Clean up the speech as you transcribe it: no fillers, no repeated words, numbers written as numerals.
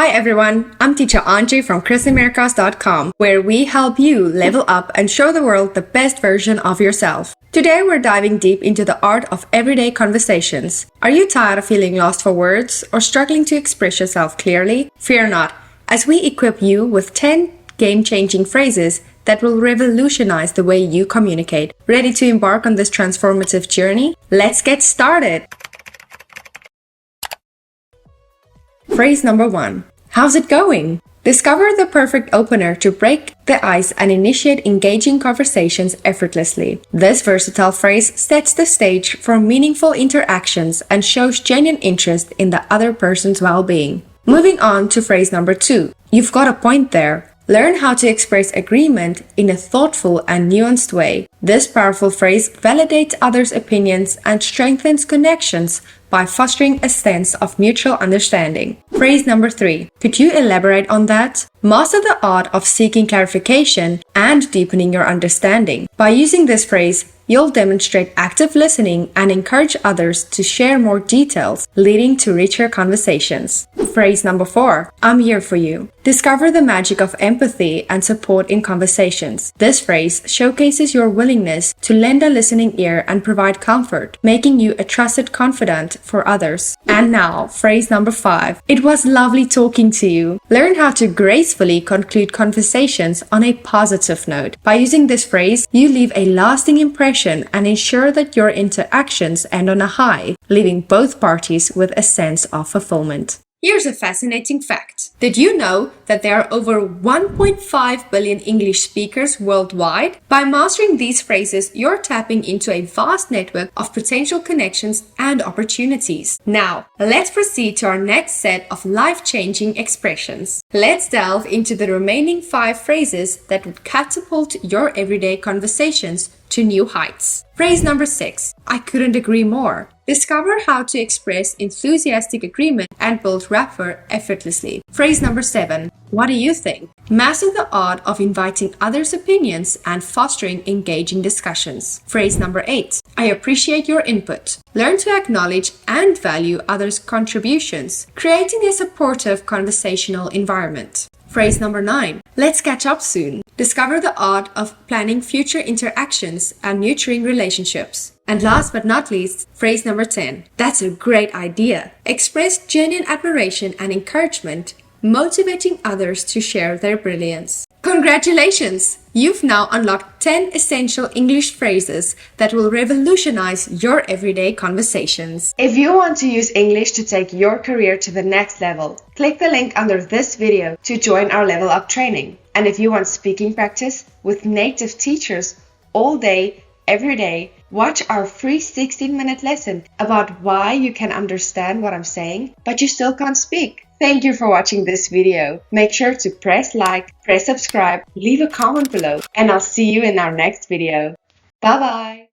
Hi everyone, I'm teacher Anjay from chrisamericas.com, where we help you level up and show the world the best version of yourself. Today we're diving deep into the art of everyday conversations. Are you tired of feeling lost for words or struggling to express yourself clearly? Fear not, as we equip you with 10 game-changing phrases that will revolutionize the way you communicate. Ready to embark on this transformative journey? Let's get started! Phrase number 1. How's it going? Discover the perfect opener to break the ice and initiate engaging conversations effortlessly. This versatile phrase sets the stage for meaningful interactions and shows genuine interest in the other person's well-being. Moving on to phrase number 2. You've got a point there. Learn how to express agreement in a thoughtful and nuanced way. This powerful phrase validates others' opinions and strengthens connections by fostering a sense of mutual understanding. Phrase number 3. Could you elaborate on that? Master the art of seeking clarification and deepening your understanding. By using this phrase, you'll demonstrate active listening and encourage others to share more details, leading to richer conversations. Phrase number 4. I'm here for you. Discover the magic of empathy and support in conversations. This phrase showcases your willingness to lend a listening ear and provide comfort, making you a trusted confidant for others. And now, phrase number 5. It was lovely talking to you. Learn how to gracefully conclude conversations on a positive note. By using this phrase, you leave a lasting impression and ensure that your interactions end on a high, leaving both parties with a sense of fulfillment. Here's a fascinating fact. Did you know that there are over 1.5 billion English speakers worldwide? By mastering these phrases, you're tapping into a vast network of potential connections and opportunities. Now, let's proceed to our next set of life-changing expressions. Let's delve into the remaining 5 phrases that would catapult your everyday conversations to new heights. Phrase number 6. I couldn't agree more. Discover how to express enthusiastic agreement and build rapport effortlessly. Phrase number 7. What do you think? Master the art of inviting others' opinions and fostering engaging discussions. Phrase number 8. I appreciate your input. Learn to acknowledge and value others' contributions, creating a supportive conversational environment. Phrase number 9. Let's catch up soon. Discover the art of planning future interactions and nurturing relationships. And last but not least, phrase number 10. That's a great idea. Express genuine admiration and encouragement, motivating others to share their brilliance. Congratulations! You've now unlocked 10 essential English phrases that will revolutionize your everyday conversations. If you want to use English to take your career to the next level, click the link under this video to join our Level Up training. And if you want speaking practice with native teachers all day, every day, watch our free 16-minute lesson about why you can understand what I'm saying, but you still can't speak. Thank you for watching this video. Make sure to press like, press subscribe, leave a comment below, and I'll see you in our next video. Bye bye!